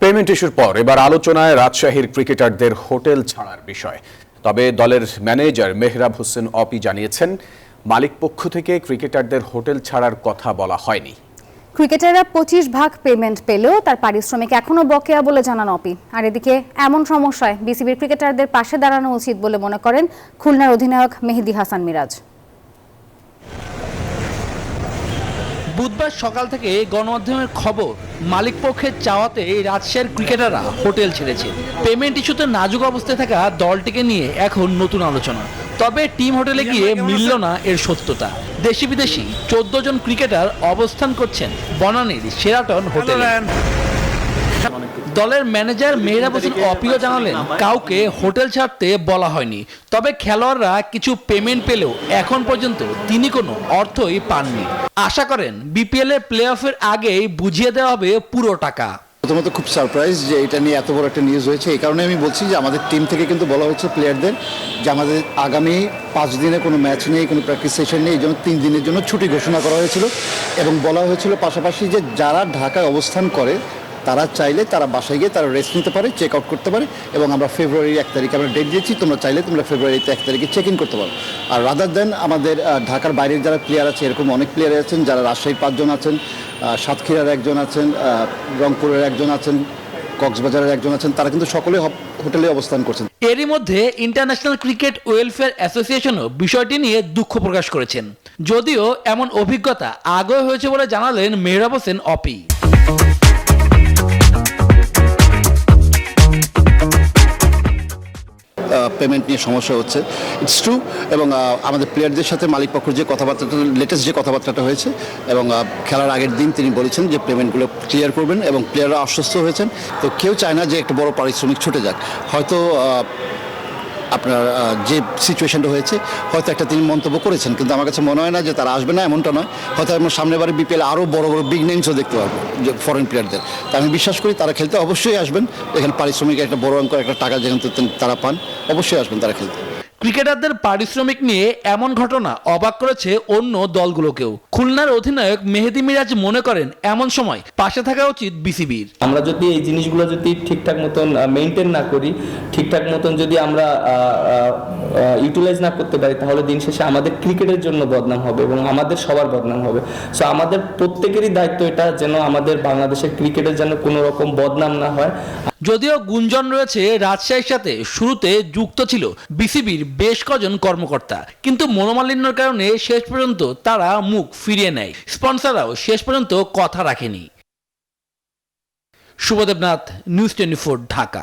Payment ইস্যুর পর এবার আলোচনায় রাজশাহীর ক্রিকেটারদের হোটেল ছাড়ার বিষয়। তবে দলের ম্যানেজার মেহরাব হোসেন অপি জানিয়েছেন, মালিকপক্ষ থেকে ক্রিকেটারদের হোটেল ছাড়ার কথা বলা হয়নি। ক্রিকেটাররা 25 ভাগ পেমেন্ট পেলেও তার পারিশ্রমিক এখনো বকেয়া বলে জানান অপি। আর এদিকে এমন সমস্যায় বিসিবির ক্রিকেটারদের পাশে দাঁড়ানো উচিত বলে মনে করেন খুলনার অধিনায়ক মেহেদী হাসান মিরাজ। বুধবার সকাল থেকে গণমাধ্যমের খবর, মালিকপক্ষের চাওয়াতে রাজশাহীর ক্রিকেটাররা হোটেল ছেড়েছে। পেমেন্ট ইস্যুতে নাজুক অবস্থায় থাকা দলটিকে নিয়ে এখন নতুন আলোচনা। তবে টিম হোটেলে গিয়ে মিলল না এর সত্যতা। দেশি বিদেশি 14 জন ক্রিকেটার অবস্থান করছেন বনানীর শেরাটন হোটেলে। দলের ম্যানেজার মেহরাব হোসেন অপিও জানালেন, কাউকে হোটেল ছাড়তে বলা হয়নি। তবে খেলোয়াড়রা কিছু পেমেন্ট পেলেও এখন পর্যন্ত তিনি কোনো অর্থই পাননি। আশা করেন বিপিএল এর প্লে অফের আগেই বুঝিয়ে দেওয়া হবে পুরো টাকা। প্রথমত খুব সারপ্রাইজ যে এটা নিয়ে এত বড় একটা নিউজ হয়েছে। এই কারণে আমি বলছি যে আমাদের টিম থেকে কিন্তু বলা হয়েছে প্লেয়ারদের যে আমাদের আগামী 5 দিনে কোনো ম্যাচ নেই, কোনো প্র্যাকটিস সেশন নেই, এই জন্য 3 দিনের জন্য ছুটি ঘোষণা করা হয়েছিল। এবং বলা হয়েছিল পাশাপাশি যে যারা ঢাকায় অবস্থান করে তারা চাইলে তারা বাসায় গিয়ে তারা রেস্ট নিতে পারে, চেক আউট করতে পারে। এবং আমরা ফেব্রুয়ারি 1 তারিখে আমরা ডেট দিয়েছি, তোমরা চাইলে তোমরা ফেব্রুয়ারিতে 1 তারিখে চেক ইন করতে পারো। আর রাদার দেন আমাদের ঢাকার বাইরের যারা প্লেয়ার আছে, এরকম অনেক প্লেয়ার আছেন যারা রাজশাহীর 5 জন আছেন, সাতক্ষীরার 1 জন আছেন, রংপুরের 1 জন আছেন, কক্সবাজারের 1 জন আছেন, তারা কিন্তু সকলে হোটেলে অবস্থান করছেন। এরই মধ্যে ইন্টারন্যাশনাল ক্রিকেট ওয়েলফেয়ার অ্যাসোসিয়েশনও বিষয়টি নিয়ে দুঃখ প্রকাশ করেছেন। যদিও এমন অভিজ্ঞতা আগেও হয়েছে বলে জানালেন মেহরাব হোসেন অপি। পেমেন্ট নিয়ে সমস্যা হচ্ছে, ইটস ট্রু। এবং আমাদের প্লেয়ারদের সাথে মালিকপক্ষের যে কথাবার্তাটা, লেটেস্ট যে কথাবার্তাটা হয়েছে, এবং খেলার আগের দিন তিনি বলেছেন যে পেমেন্টগুলো ক্লিয়ার করবেন, এবং প্লেয়াররা আশ্বস্ত হয়েছেন। তো কেউ চায় না যে একটা বড় পারিশ্রমিক ছুটে যাক। হয়তো আপনার যে সিচুয়েশনটা হয়েছে, হয়তো একটা তিনি মন্তব্য করেছেন, কিন্তু আমার কাছে মনে হয় না যে তারা আসবে না, এমনটা নয়। হয়তো আমরা সামনের বারে বিপিএল আরও বড় বড় বিগ নেমসও দেখতে পারবো, যে ফরেন প্লেয়ারদের। তা আমি বিশ্বাস করি তারা খেলতে অবশ্যই আসবেন। এখানে পারিশ্রমিক একটা বড় অঙ্কের একটা টাকা যেখানে তারা পান, অবশ্যই আসবেন তারা খেলতে। ক্রিকেটারদের পারিশ্রমিক নিয়ে এমন ঘটনা অবাক করেছে অন্য দলগুলোকেও। খুলনার অধিনায়ক মেহেদী মিরাজ মনে করেন, এমন সময় পাশে থাকা উচিত বিসিবির। আমরা যদি এই জিনিসগুলো যদি ঠিকঠাক মতন মেনটেন না করি, ঠিকঠাক মতন যদি আমরা ইউটিলাইজ না করতে পারি, তাহলে দিন শেষে আমাদের ক্রিকেটের জন্য বদনাম হবে এবং আমাদের সবার বদনাম হবে। সো আমাদের প্রত্যেকেরই দায়িত্ব এটা, যেন আমাদের বাংলাদেশের ক্রিকেটের যেন কোনো রকম বদনাম না হয়। যদিও গুঞ্জন রয়েছে রাজশাহীর সাথে শুরুতে যুক্ত ছিল বিসিবির বেশ কজন কর্মকর্তা, কিন্তু মনোমালিন্যের কারণে শেষ পর্যন্ত তারা মুখ ফিরিয়ে নেয়। স্পন্সররাও শেষ পর্যন্ত কথা রাখেনি। শুভদেবনাথ, নিউজ 24, ঢাকা।